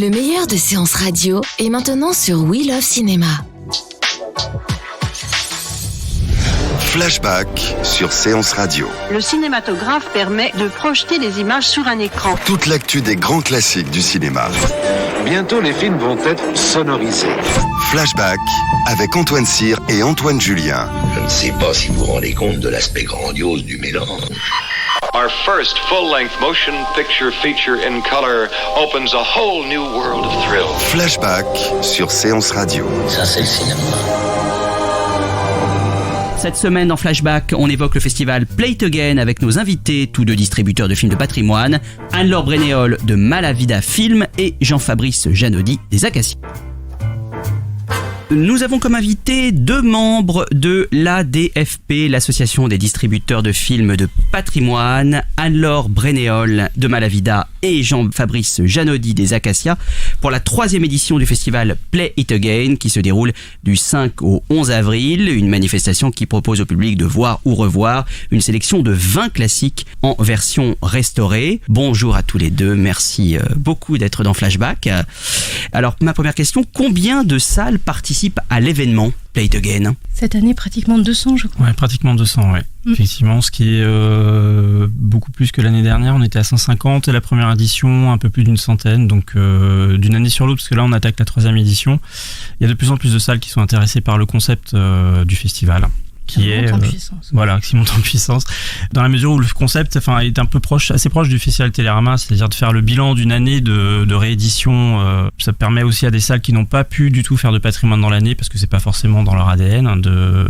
Le meilleur de séances radio est maintenant sur We Love Cinéma. Flashback sur Séance Radio. Le cinématographe permet de projeter des images sur un écran. Toute l'actu des grands classiques du cinéma. Bientôt, les films vont être sonorisés. Flashback avec Antoine Cyr et Antoine Julien. Je ne sais pas si vous vous rendez compte de l'aspect grandiose du mélange. Our first full-length motion picture feature in color opens a whole new world of thrill. Flashback sur Séance Radio. Ça, c'est le cinéma. Cette semaine dans Flashback, on évoque le festival Play It Again avec nos invités, tous deux distributeurs de films de patrimoine, Anne-Laure Brénéol de Malavida Film et Jean-Fabrice Janaudy des Acacias. Nous avons comme invités deux membres de l'ADFP, l'association des distributeurs de films de patrimoine, Anne-Laure Brénéol de Malavida et Jean-Fabrice Janaudy des Acacias, pour la 3e édition du festival Play It Again qui se déroule du 5 au 11 avril, une manifestation qui propose au public de voir ou revoir une sélection de 20 classiques en version restaurée. Bonjour à tous les deux, merci beaucoup d'être dans Flashback. Alors ma première question, combien de salles participent à l'événement Play It Again? Cette année, pratiquement 200, je crois. Ouais, pratiquement 200, ouais. Effectivement, ce qui est beaucoup plus que l'année dernière. On était à 150 et la première édition, un peu plus d'une centaine. Donc, d'une année sur l'autre, parce que là, on attaque la 3e édition. Il y a de plus en plus de salles qui sont intéressées par le concept du festival. Qui monte en puissance. Dans la mesure où le concept, est un peu assez proche du festival Télérama, c'est-à-dire de faire le bilan d'une année de réédition. Ça permet aussi à des salles qui n'ont pas pu du tout faire de patrimoine dans l'année, parce que c'est pas forcément dans leur ADN, de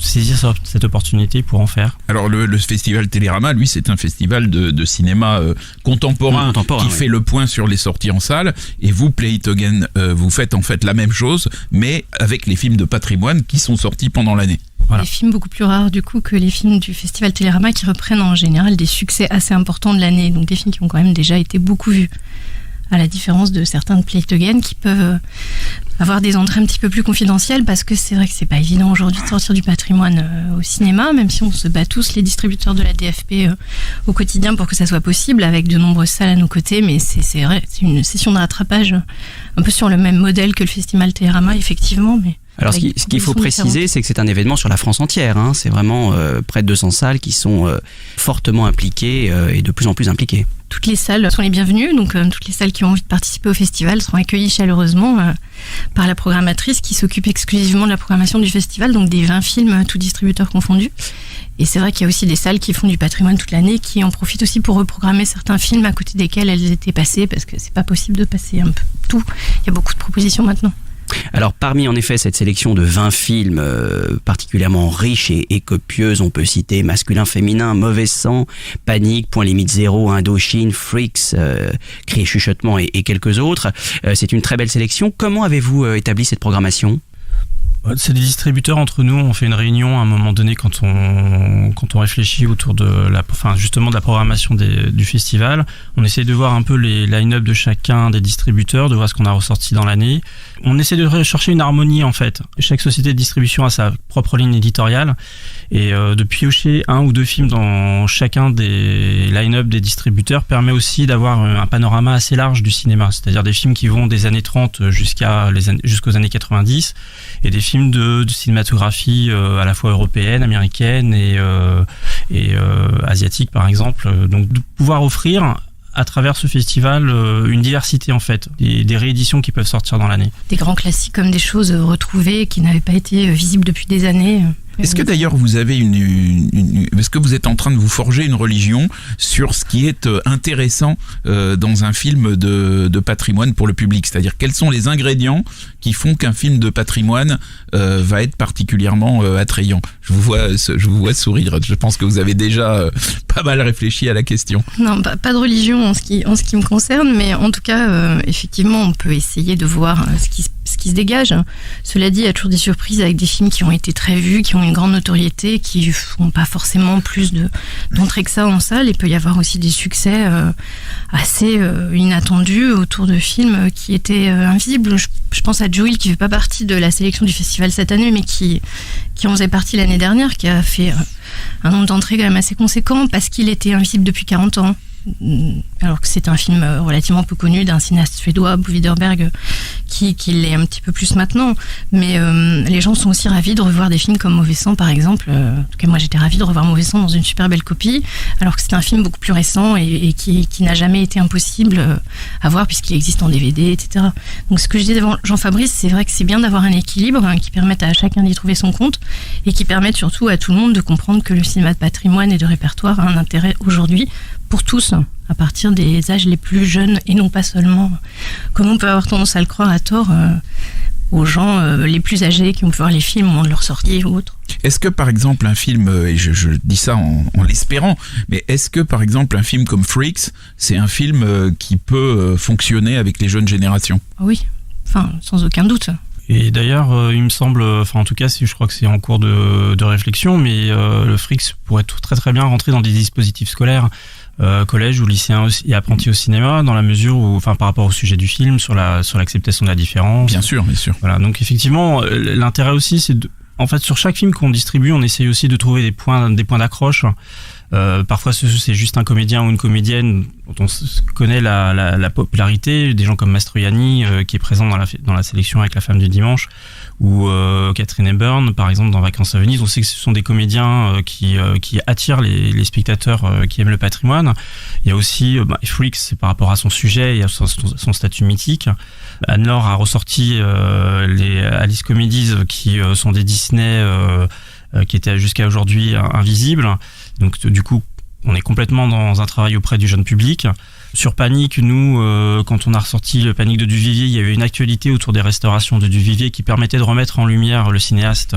saisir cette opportunité pour en faire. Alors le festival Télérama, lui, c'est un festival de cinéma contemporain qui fait le point sur les sorties en salle. Et vous, Play It Again, vous faites en fait la même chose, mais avec les films de patrimoine qui sont sortis pendant l'année. Voilà. Des films beaucoup plus rares du coup que les films du festival Télérama, qui reprennent en général des succès assez importants de l'année, donc des films qui ont quand même déjà été beaucoup vus, à la différence de certains de Play It Again qui peuvent avoir des entrées un petit peu plus confidentielles, parce que c'est vrai que c'est pas évident aujourd'hui de sortir du patrimoine au cinéma, même si on se bat tous, les distributeurs de la DFP, au quotidien pour que ça soit possible, avec de nombreuses salles à nos côtés, mais c'est vrai, c'est une session de rattrapage un peu sur le même modèle que le festival Télérama, effectivement, mais... Alors, ce qu'il faut préciser, c'est que c'est un événement sur la France entière. C'est vraiment près de 200 salles qui sont fortement impliquées et de plus en plus impliquées. Toutes les salles sont les bienvenues, donc toutes les salles qui ont envie de participer au festival seront accueillies chaleureusement par la programmatrice qui s'occupe exclusivement de la programmation du festival, donc des 20 films, tous distributeurs confondus. Et c'est vrai qu'il y a aussi des salles qui font du patrimoine toute l'année, qui en profitent aussi pour reprogrammer certains films à côté desquels elles étaient passées, parce que c'est pas possible de passer un peu tout. Il y a beaucoup de propositions maintenant. Alors parmi en effet cette sélection de 20 films particulièrement riches et copieuse, on peut citer Masculin, Féminin, Mauvais Sang, Panique, Point Limite Zéro, Indochine, Freaks, Cris et Chuchotements et quelques autres. C'est une très belle sélection. Comment avez-vous établi cette programmation ? C'est des distributeurs entre nous, on fait une réunion à un moment donné quand on réfléchit autour de justement de la programmation du festival. On essaie de voir un peu les line-up de chacun des distributeurs, de voir ce qu'on a ressorti dans l'année. On essaie de rechercher une harmonie en fait. Chaque société de distribution a sa propre ligne éditoriale, et de piocher un ou deux films dans chacun des line-up des distributeurs permet aussi d'avoir un panorama assez large du cinéma, c'est-à-dire des films qui vont des années 30 jusqu'aux années 90, et des films de cinématographie à la fois européenne, américaine et asiatique par exemple. Donc de pouvoir offrir à travers ce festival une diversité en fait, des rééditions qui peuvent sortir dans l'année. Des grands classiques comme des choses retrouvées qui n'avaient pas été visibles depuis des années. Est-ce que d'ailleurs vous avez est-ce que vous êtes en train de vous forger une religion sur ce qui est intéressant dans un film de patrimoine pour le public? C'est-à-dire quels sont les ingrédients qui font qu'un film de patrimoine va être particulièrement attrayant? Je vous vois sourire. Je pense que vous avez déjà pas mal réfléchi à la question. Non, pas de religion en ce qui me concerne, mais en tout cas, effectivement, on peut essayer de voir ce qui se dégage. Cela dit, il y a toujours des surprises avec des films qui ont été très vus, qui ont une grande notoriété, qui font pas forcément plus d'entrées que ça en salle. Il peut y avoir aussi des succès assez inattendus autour de films qui étaient invisibles. Je pense à Jewel, qui fait pas partie de la sélection du festival cette année, mais qui en faisait partie l'année dernière, qui a fait un nombre d'entrées quand même assez conséquent, parce qu'il était invisible depuis 40 ans. alors que c'est un film relativement peu connu d'un cinéaste suédois, Bo Widerberg, qui l'est un petit peu plus maintenant. Mais les gens sont aussi ravis de revoir des films comme Mauvais Sang, par exemple. En tout cas, moi, j'étais ravie de revoir Mauvais Sang dans une super belle copie, alors que c'est un film beaucoup plus récent et qui n'a jamais été impossible à voir puisqu'il existe en DVD, etc. Donc, ce que je disais devant Jean-Fabrice, c'est vrai que c'est bien d'avoir un équilibre qui permette à chacun d'y trouver son compte et qui permette surtout à tout le monde de comprendre que le cinéma de patrimoine et de répertoire a un intérêt aujourd'hui pour tous, à partir des âges les plus jeunes et non pas seulement, comme on peut avoir tendance à le croire à tort, aux gens les plus âgés qui vont voir les films au moment de leur sortie ou autre. Est-ce que par exemple un film, et je dis ça en l'espérant, mais est-ce que par exemple un film comme Freaks, c'est un film qui peut fonctionner avec les jeunes générations ? Oui, enfin sans aucun doute. Et d'ailleurs, il me semble, enfin en tout cas, je crois que c'est en cours de réflexion, mais le Freaks pourrait très très bien rentrer dans des dispositifs scolaires, collège ou lycéens et apprentis au cinéma, dans la mesure où, enfin par rapport au sujet du film, sur l'acceptation de la différence. Bien sûr, bien sûr. Voilà, donc effectivement, l'intérêt aussi, c'est en fait sur chaque film qu'on distribue, on essaye aussi de trouver des points d'accroche. Parfois c'est juste un comédien ou une comédienne dont on connaît la popularité, des gens comme Mastroianni qui est présent dans la sélection avec La Femme du Dimanche, ou Catherine Hepburn par exemple dans Vacances à Venise. On sait que ce sont des comédiens qui attirent les spectateurs qui aiment le patrimoine. Il y a aussi Freaks, c'est par rapport à son sujet et à son statut mythique. Anne-Laure a ressorti les Alice Comedies qui sont des Disney qui étaient jusqu'à aujourd'hui invisibles. Donc du coup, on est complètement dans un travail auprès du jeune public. Sur Panique, nous, quand on a ressorti le Panique de Duvivier, il y avait une actualité autour des restaurations de Duvivier qui permettait de remettre en lumière le cinéaste.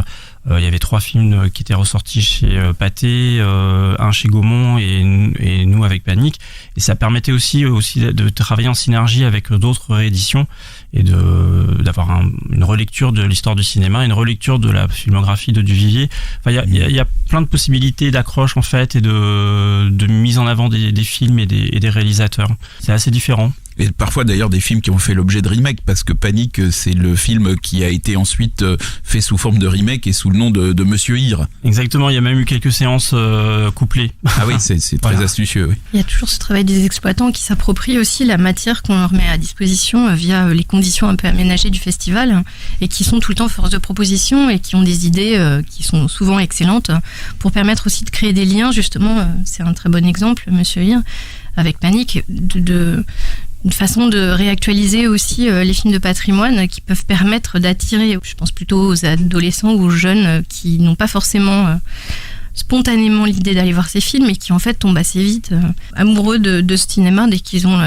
Il y avait 3 films qui étaient ressortis chez Pathé, un chez Gaumont et nous avec Panique. Et ça permettait aussi de travailler en synergie avec d'autres rééditions et d'avoir une relecture de l'histoire du cinéma, une relecture de la filmographie de Duvivier. Enfin, il y a plein de possibilités d'accroche en fait et de mise en avant des films et des réalisateurs. C'est assez différent. Et parfois d'ailleurs des films qui ont fait l'objet de remake, parce que Panique, c'est le film qui a été ensuite fait sous forme de remake et sous le nom de Monsieur Hir. Exactement, il y a même eu quelques séances couplées. Ah oui, c'est très astucieux. Oui. Il y a toujours ce travail des exploitants qui s'approprient aussi la matière qu'on leur met à disposition via les conditions un peu aménagées du festival et qui sont tout le temps force de proposition et qui ont des idées qui sont souvent excellentes pour permettre aussi de créer des liens. Justement, c'est un très bon exemple, Monsieur Hir, avec Panique, une façon de réactualiser aussi les films de patrimoine qui peuvent permettre d'attirer, je pense plutôt aux adolescents ou aux jeunes qui n'ont pas forcément spontanément l'idée d'aller voir ces films et qui en fait tombent assez vite amoureux de ce cinéma dès qu'ils ont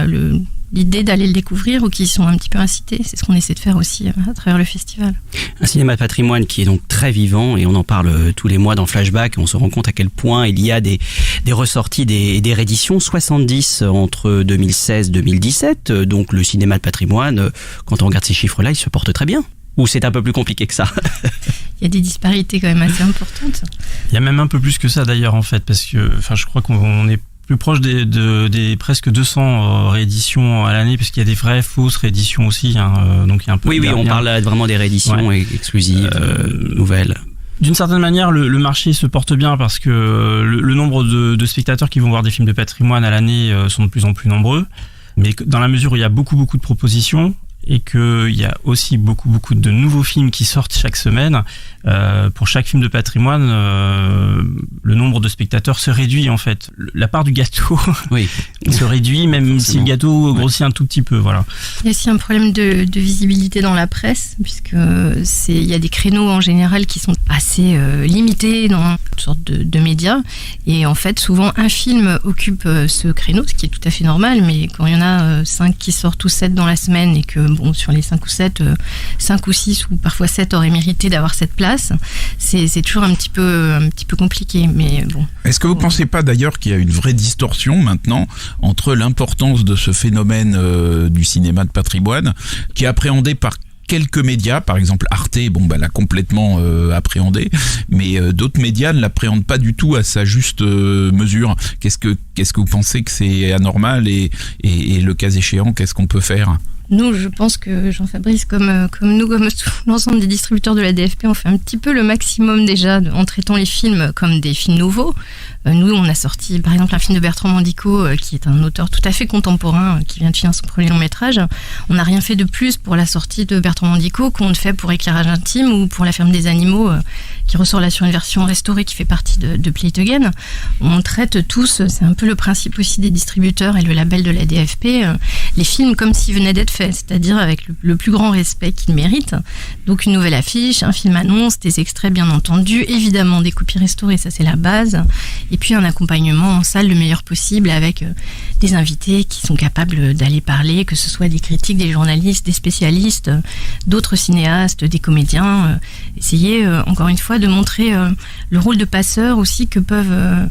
l'idée d'aller le découvrir ou qui sont un petit peu incités. C'est ce qu'on essaie de faire aussi à travers le festival. Un cinéma de patrimoine qui est donc très vivant et on en parle tous les mois dans Flashback. On se rend compte à quel point il y a des ressorties, des rééditions, 70 entre 2016-2017. Donc le cinéma de patrimoine, quand on regarde ces chiffres-là, il se porte très bien. Ou c'est un peu plus compliqué que ça? Il y a des disparités quand même assez importantes. Il y a même un peu plus que ça d'ailleurs en fait, parce que je crois qu'on est plus proche des presque 200 rééditions à l'année, parce qu'il y a des vraies fausses rééditions aussi, donc il y a un peu. Oui, on parle vraiment des rééditions exclusives, nouvelles. D'une certaine manière, le marché se porte bien parce que le nombre de spectateurs qui vont voir des films de patrimoine à l'année sont de plus en plus nombreux, mais dans la mesure où il y a beaucoup de propositions et qu'il y a aussi beaucoup de nouveaux films qui sortent chaque semaine, pour chaque film de patrimoine, le nombre de spectateurs se réduit en fait. La part du gâteau se réduit, même si le gâteau grossit un tout petit peu. Voilà. Il y a aussi un problème de visibilité dans la presse, puisque il y a des créneaux en général qui sont assez limités dans toutes sortes de médias. Et en fait, souvent, un film occupe ce créneau, ce qui est tout à fait normal, mais quand il y en a 5 qui sortent ou 7 dans la semaine et que sur les 5 ou 7, 5 ou 6 ou parfois 7 auraient mérité d'avoir cette place, c'est toujours un petit peu compliqué, mais bon. Est-ce que vous ne pensez pas d'ailleurs qu'il y a une vraie distorsion maintenant entre l'importance de ce phénomène du cinéma de patrimoine, qui est appréhendé par quelques médias, par exemple Arte, l'a complètement appréhendé, mais d'autres médias ne l'appréhendent pas du tout à sa juste mesure. Qu'est-ce que vous pensez que c'est anormal et le cas échéant, qu'est-ce qu'on peut faire ? Nous, je pense que Jean-Fabrice, comme nous, comme l'ensemble des distributeurs de la DFP, on fait un petit peu le maximum déjà en traitant les films comme des films nouveaux. Nous, on a sorti par exemple un film de Bertrand Mandico, qui est un auteur tout à fait contemporain, qui vient de finir son premier long métrage. On n'a rien fait de plus pour la sortie de Bertrand Mandico qu'on ne fait pour Éclairage intime ou pour La ferme des animaux, qui ressort là sur une version restaurée qui fait partie de Play It Again. On traite tous, c'est un peu le principe aussi des distributeurs et le label de la DFP, les films comme s'ils venaient d'être faits, c'est-à-dire avec le plus grand respect qu'ils méritent. Donc une nouvelle affiche, un film annonce, des extraits bien entendu, évidemment des copies restaurées, ça c'est la base, et puis un accompagnement en salle le meilleur possible avec des invités qui sont capables d'aller parler, que ce soit des critiques, des journalistes, des spécialistes, d'autres cinéastes, des comédiens, essayer encore une fois de montrer le rôle de passeur aussi que peuvent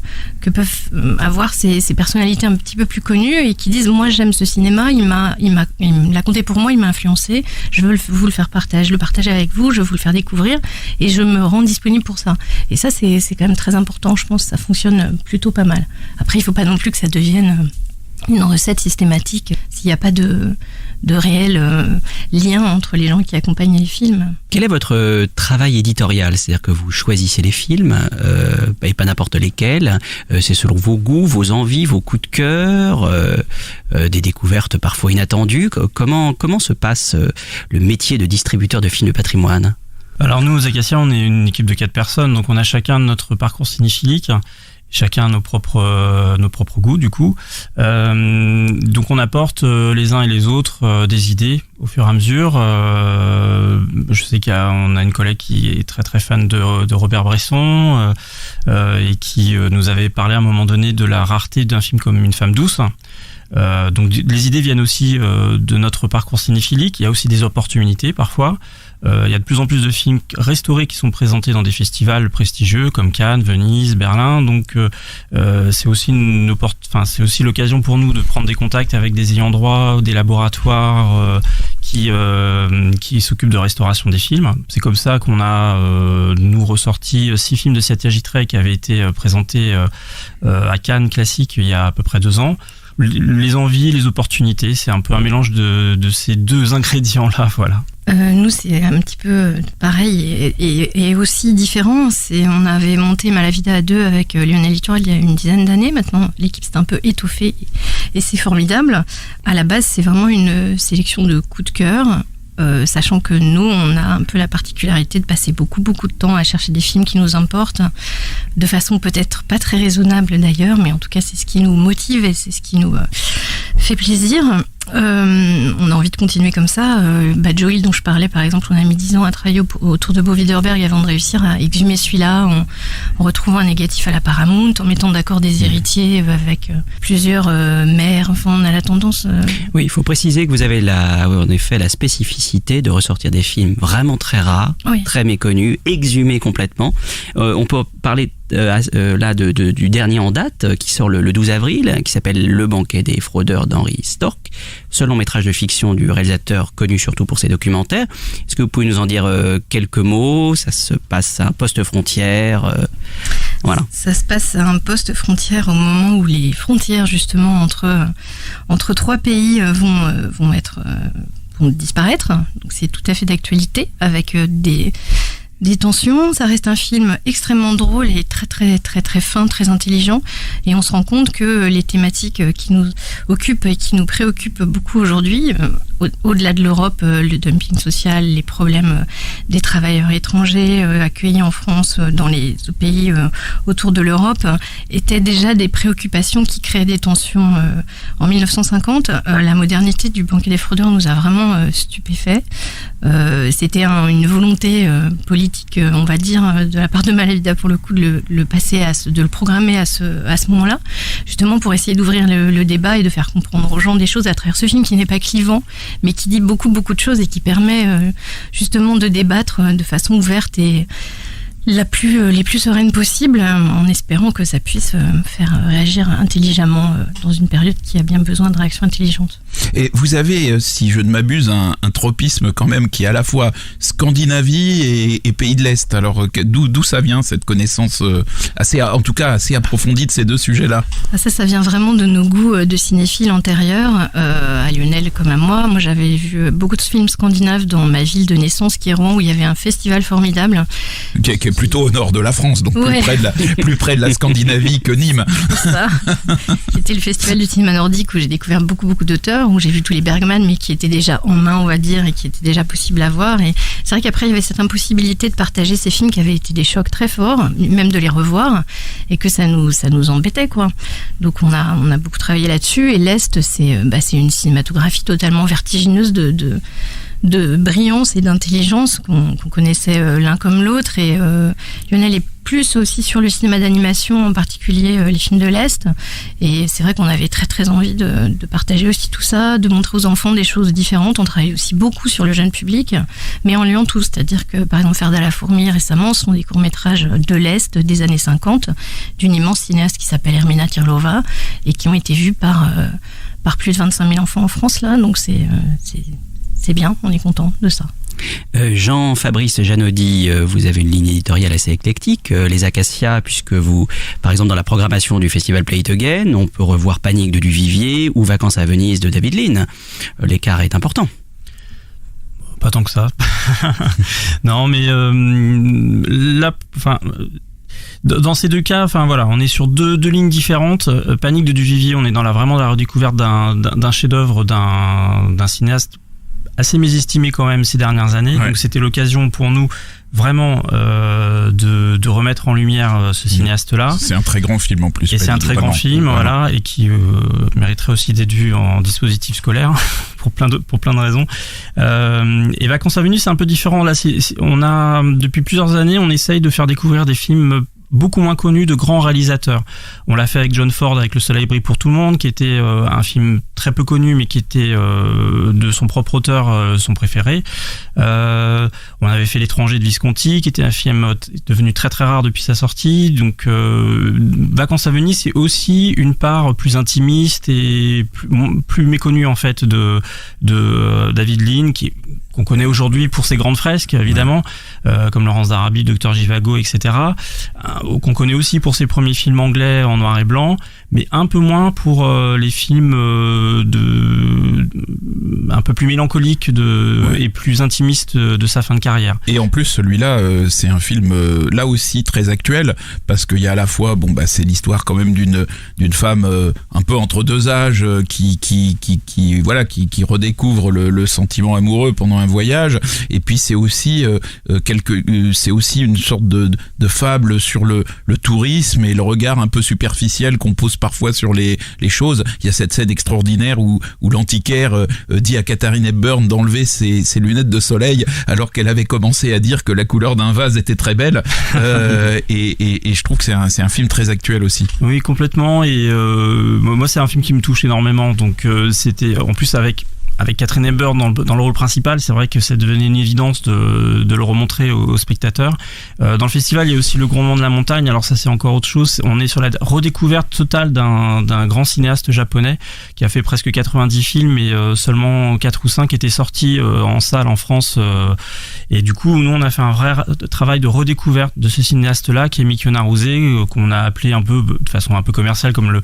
avoir ces personnalités un petit peu plus connues et qui disent moi j'aime ce cinéma, il l'a compté pour moi, il m'a influencé, je veux vous le faire partager, le partager avec vous, je veux vous le faire découvrir et je me rends disponible pour ça. Et ça c'est quand même très important, je pense que ça fonctionne plutôt pas mal. Après il faut pas non plus que ça devienne une recette systématique s'il n'y a pas de réel lien entre les gens qui accompagnent les films. Quel est votre travail éditorial ? C'est-à-dire que vous choisissez les films, et pas n'importe lesquels, c'est selon vos goûts, vos envies, vos coups de cœur, des découvertes parfois inattendues. Comment se passe le métier de distributeur de films de patrimoine ? Alors nous, aux Acacias, on est une équipe de 4 personnes, donc on a chacun notre parcours cinéphilique. Chacun nos propres goûts du coup. Donc on apporte les uns et les autres des idées au fur et à mesure. Je sais qu'on a une collègue qui est très très fan de Robert Bresson et qui nous avait parlé à un moment donné de la rareté d'un film comme Une femme douce. Donc les idées viennent aussi de notre parcours cinéphilique. Il y a aussi des opportunités parfois. Il y a de plus en plus de films restaurés qui sont présentés dans des festivals prestigieux comme Cannes, Venise, Berlin. Donc c'est aussi c'est aussi l'occasion pour nous de prendre des contacts avec des ayants droit, des laboratoires qui s'occupent de restauration des films. C'est comme ça qu'on a nous ressorti 6 films de Satya Gittray qui avaient été présentés à Cannes Classique il y a à peu près 2 ans. Les envies, les opportunités, c'est un peu un mélange de ces 2 ingrédients-là, voilà. Nous, c'est un petit peu pareil et aussi différent. On avait monté Malavida à 2 avec Lionel Littoral il y a une dizaine d'années. Maintenant, l'équipe s'est un peu étoffée et c'est formidable. À la base, c'est vraiment une sélection de coups de cœur. Sachant que nous, on a un peu la particularité de passer beaucoup de temps à chercher des films qui nous importent, de façon peut-être pas très raisonnable d'ailleurs, mais en tout cas c'est ce qui nous motive et c'est ce qui nous fait plaisir. On a envie de continuer comme ça. Joe Hill dont je parlais par exemple, on a mis 10 ans à travailler autour de Bo Widerberg avant de réussir à exhumer celui-là en retrouvant un négatif à la Paramount, en mettant d'accord des héritiers avec plusieurs mères. Enfin, on a la tendance... Oui, il faut préciser que vous avez en effet la spécificité de ressortir des films vraiment très rares, oui, très méconnus, exhumés complètement. On peut parler là du dernier en date qui sort le 12 avril, qui s'appelle Le banquet des fraudeurs d'Henri Storck, seul long métrage de fiction du réalisateur connu surtout pour ses documentaires. Est-ce que vous pouvez nous en dire quelques mots ? Ça se passe à un poste frontière, voilà. Ça se passe à un poste frontière au moment où les frontières justement entre 3 pays vont disparaître. Donc c'est tout à fait d'actualité avec des tensions. Ça reste un film extrêmement drôle et très très très très fin, très intelligent, et on se rend compte que les thématiques qui nous occupent et qui nous préoccupent beaucoup aujourd'hui, au-delà de l'Europe, le dumping social, les problèmes des travailleurs étrangers accueillis en France, dans les pays autour de l'Europe, étaient déjà des préoccupations qui créaient des tensions en 1950. La modernité du banquet des fraudeurs nous a vraiment stupéfaits. C'était une volonté politique, on va dire, de la part de Malavida pour le coup, de le passer de le programmer à ce moment-là, justement pour essayer d'ouvrir le débat et de faire comprendre aux gens des choses à travers ce film qui n'est pas clivant, mais qui dit beaucoup de choses et qui permet justement de débattre de façon ouverte et les plus sereines possibles, en espérant que ça puisse faire réagir intelligemment dans une période qui a bien besoin de réactions intelligentes. Et vous avez, si je ne m'abuse, un tropisme quand même qui est à la fois Scandinavie et pays de l'Est. Alors d'où ça vient cette connaissance assez approfondie de ces deux sujets-là? Ça vient vraiment de nos goûts de cinéphiles antérieurs, à Lionel comme à moi. Moi, j'avais vu beaucoup de films scandinaves dans ma ville de naissance, qui est Rouen, où il y avait un festival formidable. Qui est plutôt au nord de la France, donc ouais. plus près de la Scandinavie que Nîmes. C'est ça. C'était le festival du cinéma nordique où j'ai découvert beaucoup d'auteurs, où j'ai vu tous les Bergman, mais qui étaient déjà en main, on va dire, et qui étaient déjà possibles à voir. Et c'est vrai qu'après, il y avait cette impossibilité de partager ces films qui avaient été des chocs très forts, même de les revoir, et que ça nous embêtait, quoi. Donc on a beaucoup travaillé là-dessus, et l'Est, c'est une cinématographie totalement vertigineuse de brillance et d'intelligence qu'on connaissait l'un comme l'autre, et Lionel est plus aussi sur le cinéma d'animation, en particulier les films de l'Est, et c'est vrai qu'on avait très très envie de partager aussi tout ça, de montrer aux enfants des choses différentes. On travaille aussi beaucoup sur le jeune public, mais en liant tout, c'est-à-dire que par exemple Faire de la fourmi récemment sont des courts-métrages de l'Est des années 50 d'une immense cinéaste qui s'appelle Ermina Tirlova, et qui ont été vus par plus de 25 000 enfants en France là, donc c'est bien, on est content de ça. Jean-Fabrice Janaudy, vous avez une ligne éditoriale assez éclectique, les Acacias, puisque vous, par exemple dans la programmation du festival Play It Again, on peut revoir Panique de Duvivier ou Vacances à Venise de David Lean. L'écart est important. Pas tant que ça. Non, mais dans ces deux cas, on est sur deux lignes différentes. Panique de Duvivier, on est vraiment dans la redécouverte d'un chef-d'œuvre d'un cinéaste assez mésestimé quand même ces dernières années. Ouais. Donc c'était l'occasion pour nous vraiment de remettre en lumière ce cinéaste-là. C'est un très grand film en plus. Et c'est un très grand film, voilà, et qui mériterait aussi d'être vu en dispositif scolaire pour plein de raisons. Et Vacances à Venise, c'est un peu différent. Là, on a depuis plusieurs années, on essaye de faire découvrir des films beaucoup moins connu de grands réalisateurs. On l'a fait avec John Ford, avec Le Soleil brille pour tout le monde, qui était un film très peu connu, mais qui était de son propre auteur son préféré. On avait fait L'étranger de Visconti, qui était un film devenu très très rare depuis sa sortie. Donc Vacances à Venise, c'est aussi une part plus intimiste et plus méconnue en fait de David Lean, qu'on connaît aujourd'hui pour ses grandes fresques, évidemment, comme Laurence d'Arabie, Docteur Zhivago, etc., qu'on connaît aussi pour ses premiers films anglais en noir et blanc, mais un peu moins pour les films un peu plus mélancoliques et plus intimistes de sa fin de carrière. Et en plus, celui-là, c'est un film là aussi très actuel, parce qu'il y a à la fois, c'est l'histoire quand même d'une femme un peu entre deux âges qui redécouvre le sentiment amoureux pendant un voyage, et puis c'est aussi une sorte de fable sur le tourisme et le regard un peu superficiel qu'on pose parfois sur les choses. Il y a cette scène extraordinaire où l'antiquaire dit à Katharine Hepburn d'enlever ses lunettes de soleil alors qu'elle avait commencé à dire que la couleur d'un vase était très belle, et je trouve que c'est un film très actuel aussi. Oui, complètement, et moi c'est un film qui me touche énormément, donc c'était en plus avec Katharine Hepburn dans le rôle principal, c'est vrai que ça devenait une évidence de le remontrer aux spectateurs. Dans le festival, il y a aussi Le Grondement de la montagne, alors ça c'est encore autre chose, on est sur la redécouverte totale d'un grand cinéaste japonais qui a fait presque 90 films, et seulement 4 ou 5 étaient sortis en salle en France, et du coup nous on a fait un vrai travail de redécouverte de ce cinéaste-là qui est Mikio Naruse, qu'on a appelé un peu de façon un peu commerciale comme le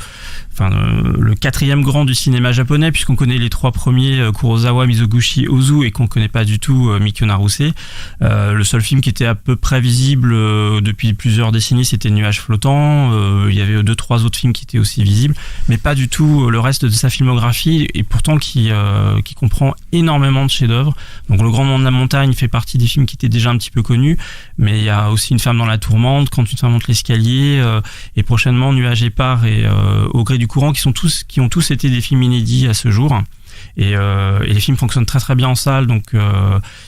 4e grand du cinéma japonais, puisqu'on connaît les 3 premiers, Kurosawa, Mizoguchi, Ozu, et qu'on connaît pas du tout Mikio Naruse. Le seul film qui était à peu près visible depuis plusieurs décennies, c'était Nuages flottants. Il y avait 2-3 autres films qui étaient aussi visibles, mais pas du tout le reste de sa filmographie, et pourtant qui comprend énormément de chefs-d'œuvre. Donc Le Grondement de la montagne fait partie des films qui étaient déjà un petit peu connus, mais il y a aussi Une femme dans la tourmente, Quand une femme monte l'escalier, et prochainement Nuages épars et Au gré du courant, qui ont tous été des films inédits à ce jour. Et les films fonctionnent très très bien en salle, donc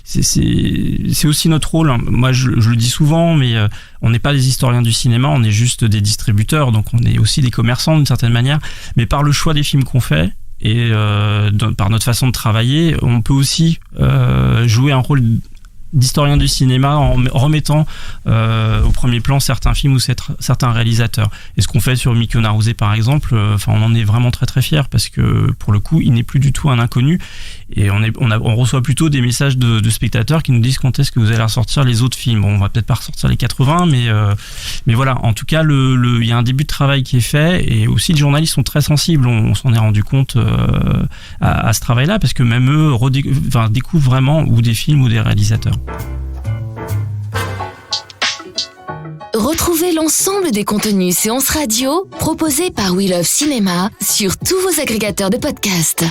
c'est aussi notre rôle. Moi je le dis souvent, mais on n'est pas des historiens du cinéma, on est juste des distributeurs, donc on est aussi des commerçants d'une certaine manière, mais par le choix des films qu'on fait et par notre façon de travailler, on peut aussi jouer un rôle d'historien du cinéma en remettant au premier plan certains films ou certains réalisateurs. Et ce qu'on fait sur Mikio Naruse par exemple, on en est vraiment très très fiers parce que pour le coup il n'est plus du tout un inconnu et on reçoit plutôt des messages de spectateurs qui nous disent quand est-ce que vous allez ressortir les autres films. Bon, on va peut-être pas ressortir les 80 mais voilà, en tout cas il y a un début de travail qui est fait et aussi les journalistes sont très sensibles, on s'en est rendu compte à ce travail-là parce que même eux découvrent vraiment ou des films ou des réalisateurs. Retrouvez l'ensemble des contenus séances radio proposés par We Love Cinéma sur tous vos agrégateurs de podcasts.